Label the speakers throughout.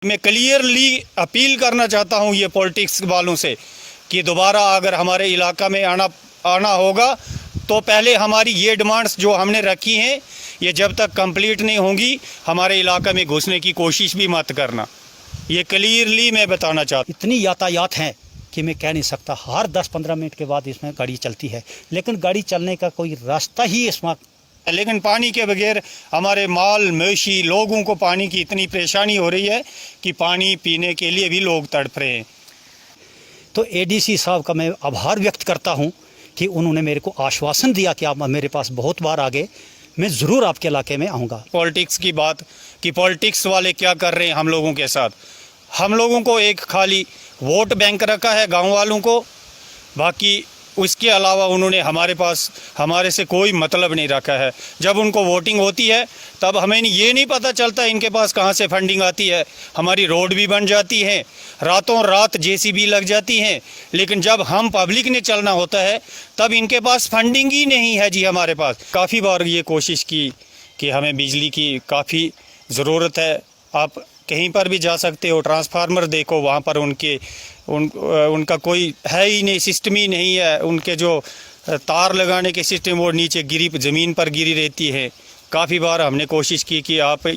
Speaker 1: मैं clearly appeal करना चाहता हूं ये पॉलिटिक्स वालों से कि दोबारा अगर हमारे इलाका में आना होगा तो पहले हमारी ये डिमांड्स जो हमने रखी हैं ये जब तक कंप्लीट नहीं होंगी हमारे इलाका में घुसने की कोशिश भी मत करना। ये क्लियरली मैं बताना चाहता हूँ।
Speaker 2: इतनी यातायात है कि मैं कह नहीं सकता, हर 10-15 मिनट के बाद इसमें गाड़ी चलती है, लेकिन गाड़ी चलने का कोई रास्ता ही इसमें।
Speaker 1: लेकिन पानी के बगैर हमारे माल मवेशी लोगों को पानी की इतनी परेशानी हो रही है कि पानी पीने के लिए भी लोग तड़प रहे हैं।
Speaker 2: तो एडीसी साहब का मैं आभार व्यक्त करता हूं कि उन्होंने मेरे को आश्वासन दिया कि आप मेरे पास बहुत बार आ गए, मैं ज़रूर आपके इलाके में आऊँगा।
Speaker 1: पॉलिटिक्स की बात कि पॉलिटिक्स वाले क्या कर रहे हैं हम लोगों के साथ। हम लोगों को एक खाली वोट बैंक रखा है गांव वालों को, बाकी उसके अलावा उन्होंने हमारे से कोई मतलब नहीं रखा है। जब उनको वोटिंग होती है तब हमें ये नहीं पता चलता इनके पास कहाँ से फंडिंग आती है। हमारी रोड भी बन जाती है, रातों रात जेसीबी लग जाती हैं, लेकिन जब हम पब्लिक ने चलना होता है तब इनके पास फंडिंग ही नहीं है जी। हमारे पास काफ़ी बार ये कोशिश की कि हमें बिजली की काफ़ी ज़रूरत है, आप कहीं पर भी जा सकते हो, ट्रांसफार्मर देखो वहाँ पर उनका कोई है ही नहीं, सिस्टम ही नहीं है। उनके जो तार लगाने के सिस्टम वो नीचे ज़मीन पर गिरी रहती है। काफ़ी बार हमने कोशिश की कि आप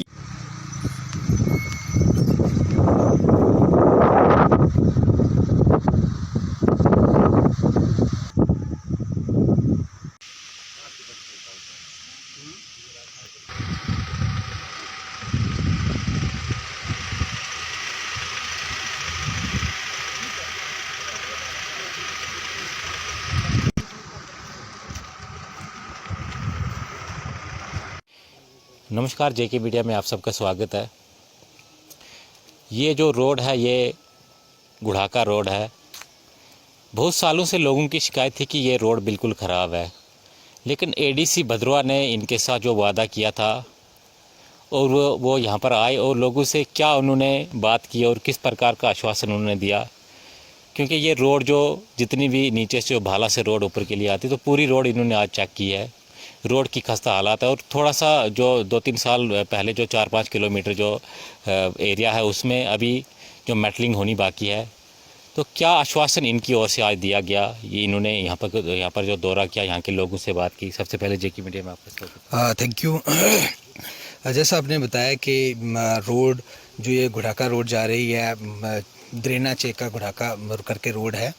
Speaker 3: नमस्कार, जेके मीडिया में आप सबका स्वागत है। ये जो रोड है ये गुढ़ाका रोड है। बहुत सालों से लोगों की शिकायत थी कि ये रोड बिल्कुल ख़राब है, लेकिन एडीसी भद्रवा ने इनके साथ जो वादा किया था और वो यहाँ पर आए और लोगों से क्या उन्होंने बात की और किस प्रकार का आश्वासन उन्होंने दिया। क्योंकि ये रोड जो जितनी भी नीचे से जो भाला से रोड ऊपर के लिए आती तो पूरी रोड इन्होंने आज चेक की है। रोड की खस्ता हालात है और थोड़ा सा जो 2-3 साल पहले जो 4-5 किलोमीटर जो एरिया है उसमें अभी जो मेटलिंग होनी बाकी है। तो क्या आश्वासन इनकी ओर से आज दिया गया, ये इन्होंने यहाँ पर जो दौरा किया, यहाँ के लोगों से बात की। सबसे पहले जेके मीडिया में आपका
Speaker 4: थैंक यू। जैसा आपने बताया कि रोड जो ये गुढ़ाका रोड जा रही है, द्रेना चेका गुढ़ाका करके रोड है,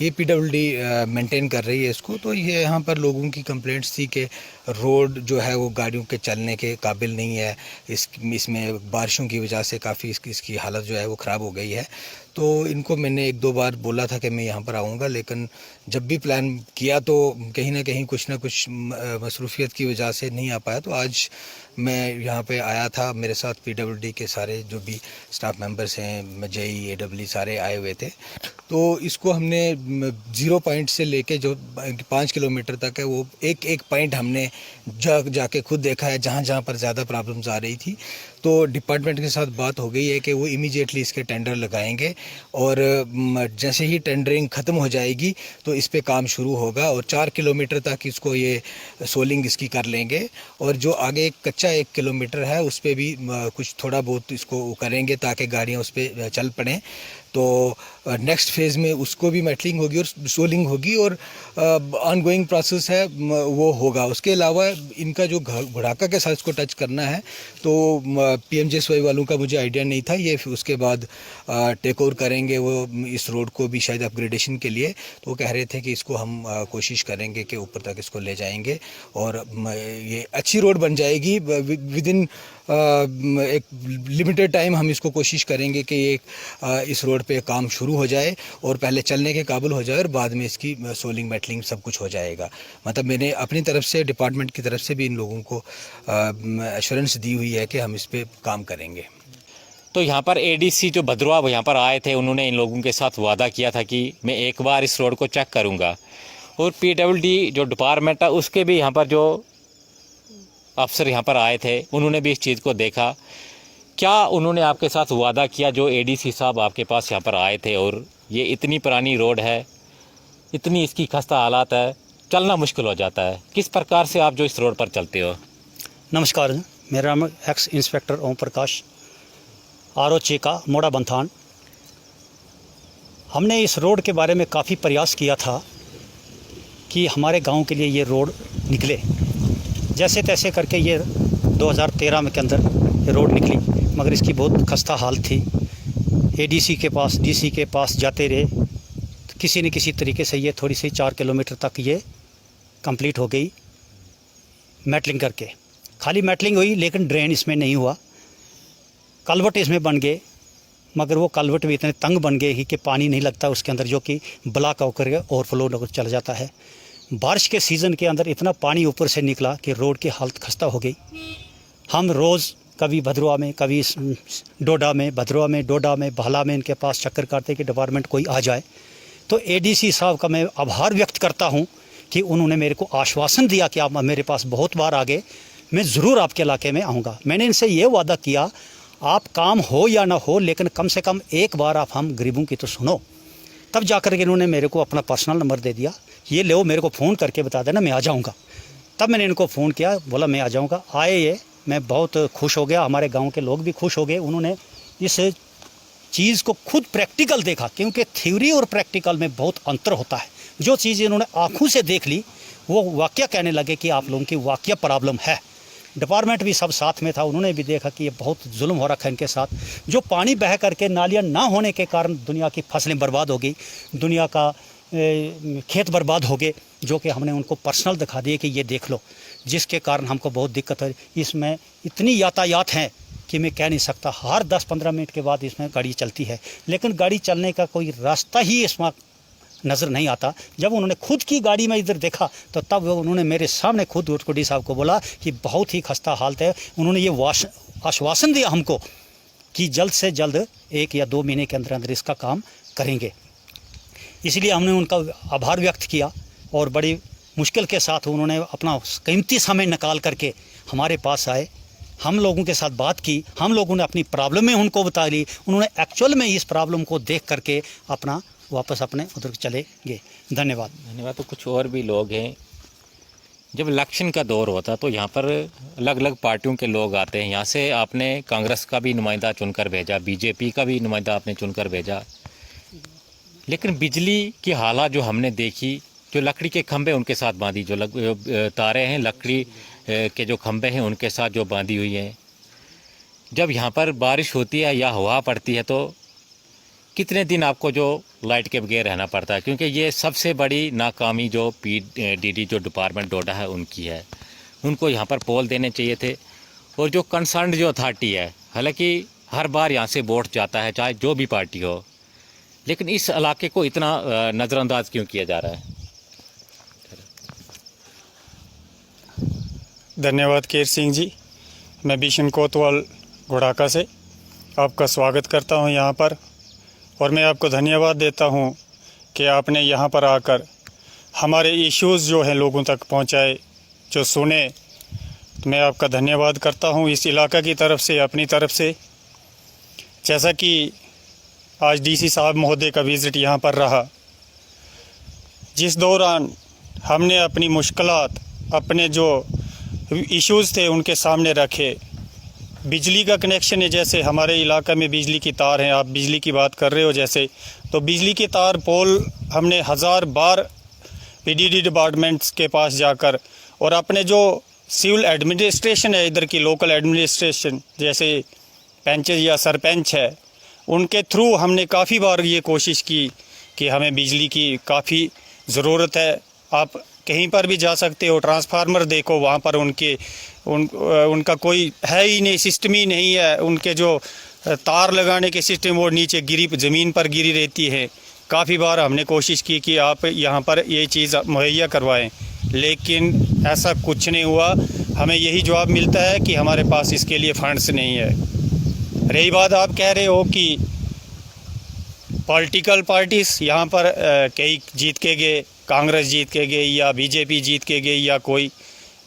Speaker 4: ये पीडब्ल्यूडी मेंटेन कर रही है इसको। तो ये यहाँ पर लोगों की कंप्लेंट्स थी कि रोड जो है वो गाड़ियों के चलने के काबिल नहीं है, इसमें बारिशों की वजह से काफ़ी इसकी हालत जो है वो ख़राब हो गई है। तो इनको मैंने 1-2 बार बोला था कि मैं यहाँ पर आऊँगा, लेकिन जब भी प्लान किया तो कहीं ना कहीं कुछ ना कुछ मसरूफियत की वजह से नहीं आ पाया। तो आज मैं यहाँ पे आया था, मेरे साथ पीडब्ल्यूडी के सारे जो भी स्टाफ मेंबर्स हैं, जेई एडब्ल्यू सारे आए हुए थे। तो इसको हमने 0 पॉइंट से लेके जो 5 किलोमीटर तक है वो एक पॉइंट हमने जाके खुद देखा है जहाँ जहाँ पर ज़्यादा प्रॉब्लम्स आ रही थी। तो डिपार्टमेंट के साथ बात हो गई है कि वो इमीडिएटली इसके टेंडर लगाएंगे और जैसे ही टेंडरिंग ख़त्म हो जाएगी तो इस पे काम शुरू होगा और 4 किलोमीटर तक इसको ये सोलिंग इसकी कर लेंगे। और जो आगे कच्चा 1 किलोमीटर है उस पर भी कुछ थोड़ा बहुत इसको करेंगे ताकि गाड़ियाँ उस पर चल पड़ें। तो नेक्स्ट फेज़ में उसको भी मेटलिंग होगी और सोलिंग होगी और ऑनगोइंग प्रोसेस है वो होगा। उसके अलावा इनका जो गुढ़ाका के साथ इसको टच करना है तो पीएमजेएसवाई वालों का मुझे आइडिया नहीं था, ये फिर उसके बाद टेक ओवर करेंगे वो इस रोड को भी शायद अपग्रेडेशन के लिए। तो वो कह रहे थे कि इसको हम कोशिश करेंगे कि ऊपर तक इसको ले जाएंगे और ये अच्छी रोड बन जाएगी। विद इन एक लिमिटेड टाइम हम इसको कोशिश करेंगे कि इस रोड पे काम शुरू हो जाए और पहले चलने के काबिल हो जाए और बाद में इसकी सोलिंग मेटलिंग सब कुछ हो जाएगा। मतलब मैंने अपनी तरफ से डिपार्टमेंट की तरफ से भी इन लोगों को एश्योरेंस दी हुई है कि हम इस पे काम करेंगे।
Speaker 3: तो यहाँ पर एडीसी जो भद्रवा यहाँ पर आए थे उन्होंने इन लोगों के साथ वादा किया था कि मैं एक बार इस रोड को चेक करूँगा और पीडब्ल्यूडी जो डिपार्टमेंट है उसके भी यहाँ पर जो अफसर यहाँ पर आए थे उन्होंने भी इस चीज़ को देखा। क्या उन्होंने आपके साथ वादा किया जो एडीसी साहब आपके पास यहाँ पर आए थे? और ये इतनी पुरानी रोड है, इतनी इसकी खस्ता हालात है, चलना मुश्किल हो जाता है, किस प्रकार से आप जो इस रोड पर चलते हो?
Speaker 2: नमस्कार, मेरा नाम एक्स इंस्पेक्टर ओम प्रकाश। आरो चेका मोड़ा बंथान। हमने इस रोड के बारे में काफ़ी प्रयास किया था कि हमारे गांव के लिए ये रोड निकले। जैसे तैसे करके ये 2013 में के अंदर ये रोड निकली, मगर इसकी बहुत खस्ता हाल थी। एडीसी के पास, डीसी के पास जाते रहे, किसी न किसी तरीके से ये थोड़ी सी 4 किलोमीटर तक ये कंप्लीट हो गई मेटलिंग करके। खाली मेटलिंग हुई लेकिन ड्रेन इसमें नहीं हुआ। कलवट इसमें बन गए, मगर वो कलवट भी इतने तंग बन गए कि पानी नहीं लगता उसके अंदर, जो कि ब्लॉक होकर के ओवरफ्लो होकर चला जाता है। बारिश के सीज़न के अंदर इतना पानी ऊपर से निकला कि रोड की हालत खस्ता हो गई। हम रोज़ कभी भद्रवा में, कभी डोडा में, भद्रवा में, डोडा में, भाला में इनके पास चक्कर काटते कि डिपार्टमेंट कोई आ जाए। तो एडीसी साहब का मैं आभार व्यक्त करता हूं कि उन्होंने मेरे को आश्वासन दिया कि आप मेरे पास बहुत बार आ गए, मैं ज़रूर आपके इलाके में आऊँगा। मैंने इनसे ये वादा किया, आप काम हो या ना हो लेकिन कम से कम एक बार आप हम गरीबों की तो सुनो। तब जाकर के इन्होंने मेरे को अपना पर्सनल नंबर दे दिया, ये लो मेरे को फ़ोन करके बता देना, मैं आ जाऊँगा। तब मैंने इनको फ़ोन किया, बोला मैं आ जाऊँगा। आए ये, मैं बहुत खुश हो गया, हमारे गांव के लोग भी खुश हो गए। उन्होंने इस चीज़ को खुद प्रैक्टिकल देखा, क्योंकि थ्योरी और प्रैक्टिकल में बहुत अंतर होता है। जो चीज़ इन्होंने आँखों से देख ली वो वाकया कहने लगे कि आप लोगों की वाकया प्रॉब्लम है। डिपार्टमेंट भी सब साथ में था, उन्होंने भी देखा कि ये बहुत जुल्म हो रखा है इनके साथ। जो पानी बह करके नालियाँ ना होने के कारण दुनिया की फसलें बर्बाद हो गई, दुनिया का खेत बर्बाद हो गए, जो कि हमने उनको पर्सनल दिखा दिए कि ये देख लो, जिसके कारण हमको बहुत दिक्कत है। इसमें इतनी यातायात है कि मैं कह नहीं सकता। हर 10-15 मिनट के बाद इसमें गाड़ी चलती है, लेकिन गाड़ी चलने का कोई रास्ता ही इसमें नज़र नहीं आता। जब उन्होंने खुद की गाड़ी में इधर देखा तो तब उन्होंने मेरे सामने खुद डी साहब को बोला कि बहुत ही खस्ता हालत है। उन्होंने ये आश्वासन दिया हमको कि जल्द से जल्द 1 या 2 महीने के अंदर अंदर इसका काम करेंगे। इसलिए हमने उनका आभार व्यक्त किया और बड़ी मुश्किल के साथ उन्होंने अपना कीमती समय निकाल करके हमारे पास आए, हम लोगों के साथ बात की, हम लोगों ने अपनी प्रॉब्लमें उनको बता ली। उन्होंने एक्चुअल में इस प्रॉब्लम को देख करके अपना वापस अपने उधर चले गए। धन्यवाद।
Speaker 3: धन्यवाद। तो कुछ और भी लोग हैं, जब इलेक्शन का दौर होता तो यहाँ पर अलग अलग पार्टियों के लोग आते हैं। यहाँ से आपने कांग्रेस का भी नुमाइंदा चुनकर भेजा, बीजेपी का भी नुमाइंदा आपने चुनकर भेजा, लेकिन बिजली की हालत जो हमने देखी, जो लकड़ी के खंभे उनके साथ बांधी, जो तारे हैं लकड़ी के जो खंभे हैं उनके साथ जो बांधी हुई हैं, जब यहाँ पर बारिश होती है या हवा पड़ती है तो कितने दिन आपको जो लाइट के बगैर रहना पड़ता है? क्योंकि ये सबसे बड़ी नाकामी जो पीडीडी जो डिपार्टमेंट डोडा है उनकी है। उनको यहाँ पर पोल देने चाहिए थे। और जो कंसर्न जो अथॉरिटी है, हालांकि हर बार यहाँ से वोट जाता है चाहे जो भी पार्टी हो, लेकिन इस इलाके को इतना नज़रअंदाज क्यों किया जा रहा है?
Speaker 1: धन्यवाद केर सिंह जी। मैं बिशन कोतवाल घोड़ाका से आपका स्वागत करता हूं यहाँ पर, और मैं आपको धन्यवाद देता हूं कि आपने यहाँ पर आकर हमारे इश्यूज़ जो हैं लोगों तक पहुँचाए, जो सुने। तो मैं आपका धन्यवाद करता हूं इस इलाका की तरफ से, अपनी तरफ से। जैसा कि आज डीसी साहब महोदय का विज़िट यहाँ पर रहा, जिस दौरान हमने अपनी मुश्किलात, अपने जो इश्यूज़ थे उनके सामने रखे। बिजली का कनेक्शन है, जैसे हमारे इलाका में बिजली की तार हैं, आप बिजली की बात कर रहे हो जैसे, तो बिजली की तार पोल हमने 1000 बार पीडीडी डिपार्टमेंट्स के पास जाकर, और अपने जो सिविल एडमिनिस्ट्रेशन है इधर की, लोकल एडमिनिस्ट्रेशन जैसे पंच या सरपंच है, उनके थ्रू हमने काफ़ी बार ये कोशिश की कि हमें बिजली की काफ़ी ज़रूरत है। आप कहीं पर भी जा सकते हो, ट्रांसफार्मर देखो, वहाँ पर उनका कोई है ही नहीं, सिस्टम ही नहीं है। उनके जो तार लगाने के सिस्टम वो नीचे ज़मीन पर गिरी रहती है। काफ़ी बार हमने कोशिश की कि आप यहाँ पर ये चीज़ मुहैया करवाएं, लेकिन ऐसा कुछ नहीं हुआ। हमें यही जवाब मिलता है कि हमारे पास इसके लिए फंड्स नहीं है। रही बात, आप कह रहे हो कि पॉलिटिकल पार्टीज़ यहाँ पर कई जीत के गए, कांग्रेस जीत के गई या बीजेपी जीत के गई या कोई।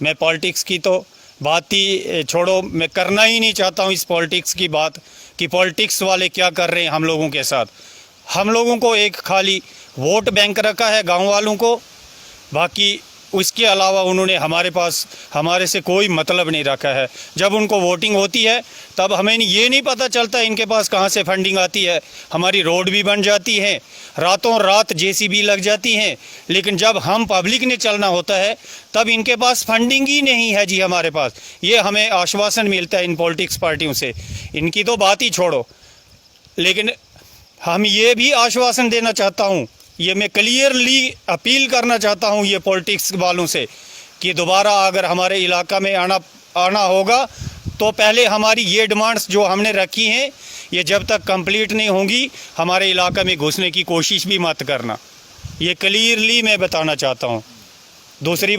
Speaker 1: मैं पॉलिटिक्स की तो बात ही छोड़ो, मैं करना ही नहीं चाहता हूँ इस पॉलिटिक्स की बात कि पॉलिटिक्स वाले क्या कर रहे हैं हम लोगों के साथ। हम लोगों को एक खाली वोट बैंक रखा है गांव वालों को, बाकी उसके अलावा उन्होंने हमारे से कोई मतलब नहीं रखा है। जब उनको वोटिंग होती है तब हमें ये नहीं पता चलता इनके पास कहाँ से फंडिंग आती है। हमारी रोड भी बन जाती है, रातों रात जेसीबी लग जाती हैं, लेकिन जब हम पब्लिक ने चलना होता है तब इनके पास फंडिंग ही नहीं है जी हमारे पास। ये हमें आश्वासन मिलता है इन पॉलिटिक्स पार्टियों से, इनकी तो बात ही छोड़ो। लेकिन हम ये भी आश्वासन देना चाहता हूँ, ये मैं क्लियरली अपील करना चाहता हूँ ये पॉलिटिक्स वालों से कि दोबारा अगर हमारे इलाका में आना होगा तो पहले हमारी ये डिमांड्स जो हमने रखी हैं ये जब तक कंप्लीट नहीं होंगी हमारे इलाका में घुसने की कोशिश भी मत करना। ये क्लियरली मैं बताना चाहता हूँ। दूसरी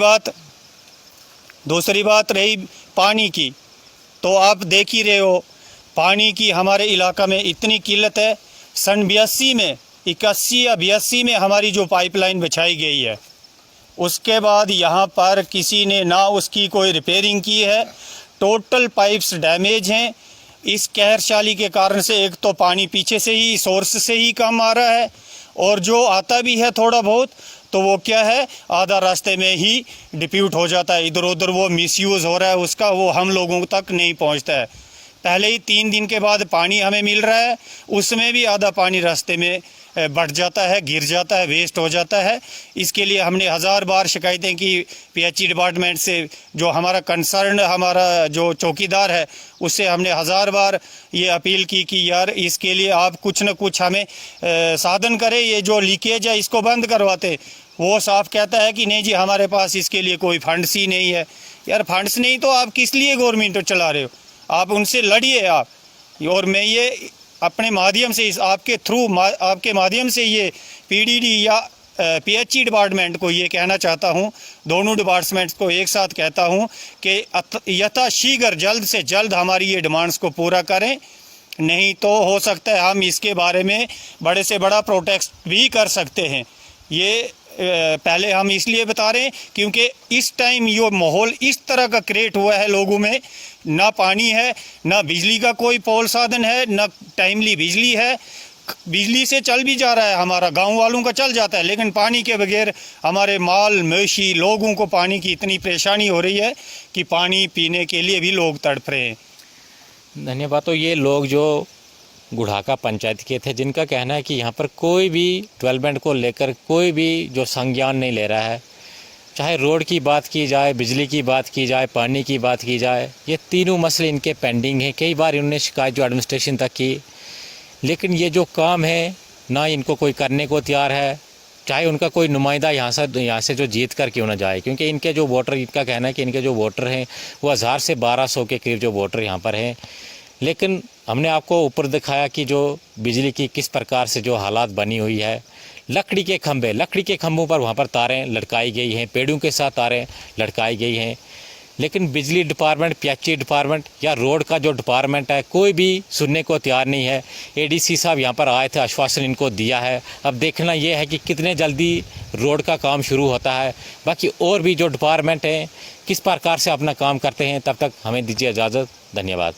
Speaker 1: बात रही पानी की, तो आप देख ही रहे हो पानी की हमारे इलाका में इतनी किल्लत है। सन 81 या 82 में हमारी जो पाइपलाइन बिछाई गई है, उसके बाद यहाँ पर किसी ने ना उसकी कोई रिपेयरिंग की है। टोटल पाइप्स डैमेज हैं। इस कहरशाली के कारण से एक तो पानी पीछे से ही सोर्स से ही कम आ रहा है, और जो आता भी है थोड़ा बहुत तो वो क्या है, आधा रास्ते में ही डिप्यूट हो जाता है, इधर उधर वो मिसयूज़ हो रहा है उसका, वो हम लोगों तक नहीं पहुंचता है। पहले ही 3 दिन के बाद पानी हमें मिल रहा है, उसमें भी आधा पानी रास्ते में बढ़ जाता है, गिर जाता है, वेस्ट हो जाता है। इसके लिए हमने 1000 बार शिकायतें की पीएचई डिपार्टमेंट से। जो हमारा कंसर्न हमारा जो चौकीदार है उससे हमने 1000 बार ये अपील की कि यार इसके लिए आप कुछ न कुछ हमें साधन करें, ये जो लीकेज है इसको बंद करवाते। वो साफ कहता है कि नहीं जी हमारे पास इसके लिए कोई फंड्स ही नहीं है। यार फंड्स नहीं तो आप किस लिए गवर्नमेंट चला रहे हो? आप उनसे लड़िए आप। और मैं ये अपने माध्यम से आपके माध्यम से ये पीडीडी या पीएचई डिपार्टमेंट को ये कहना चाहता हूँ, दोनों डिपार्टमेंट्स को एक साथ कहता हूँ कि यथाशीघ्र जल्द से जल्द हमारी ये डिमांड्स को पूरा करें, नहीं तो हो सकता है हम इसके बारे में बड़े से बड़ा प्रोटेस्ट भी कर सकते हैं। ये पहले हम इसलिए बता रहे हैं क्योंकि इस टाइम ये माहौल इस तरह का क्रिएट हुआ है, लोगों में ना पानी है, ना बिजली का कोई पोल साधन है, ना टाइमली बिजली है। बिजली से चल भी जा रहा है, हमारा गांव वालों का चल जाता है, लेकिन पानी के बगैर हमारे माल मवेशी लोगों को पानी की इतनी परेशानी हो रही है कि पानी पीने के लिए भी लोग तड़प रहे हैं।
Speaker 3: धन्यवाद। तो ये लोग जो गुढ़ाका पंचायत के थे, जिनका कहना है कि यहाँ पर कोई भी डेवलपमेंट को लेकर कोई भी जो संज्ञान नहीं ले रहा है, चाहे रोड की बात की जाए, बिजली की बात की जाए, पानी की बात की जाए, ये तीनों मसले इनके पेंडिंग हैं। कई बार इन्होंने शिकायत जो एडमिनिस्ट्रेशन तक की, लेकिन ये जो काम है ना इनको कोई करने को तैयार है, चाहे उनका कोई नुमाइंदा यहाँ से जो जीत कर क्यों ना जाए। क्योंकि इनके जो वोटर, इनका कहना है कि इनके जो वोटर हैं वो 1000 से 1200 के करीब जो वोटर यहाँ पर हैं। लेकिन हमने आपको ऊपर दिखाया कि जो बिजली की किस प्रकार से जो हालात बनी हुई है। लकड़ी के खंभों पर वहाँ पर तारें लटकाई गई हैं, पेड़ों के साथ तारें लटकाई गई हैं, लेकिन बिजली डिपार्टमेंट, पीएचई डिपार्टमेंट या रोड का जो डिपार्टमेंट है कोई भी सुनने को तैयार नहीं है। एडीसी साहब यहाँ पर आए थे, आश्वासन इनको दिया है। अब देखना ये है कि कितने जल्दी रोड का काम शुरू होता है। बाकी और भी जो डिपार्टमेंट हैं किस प्रकार से अपना काम करते हैं। तब तक हमें दीजिए इजाज़त। धन्यवाद।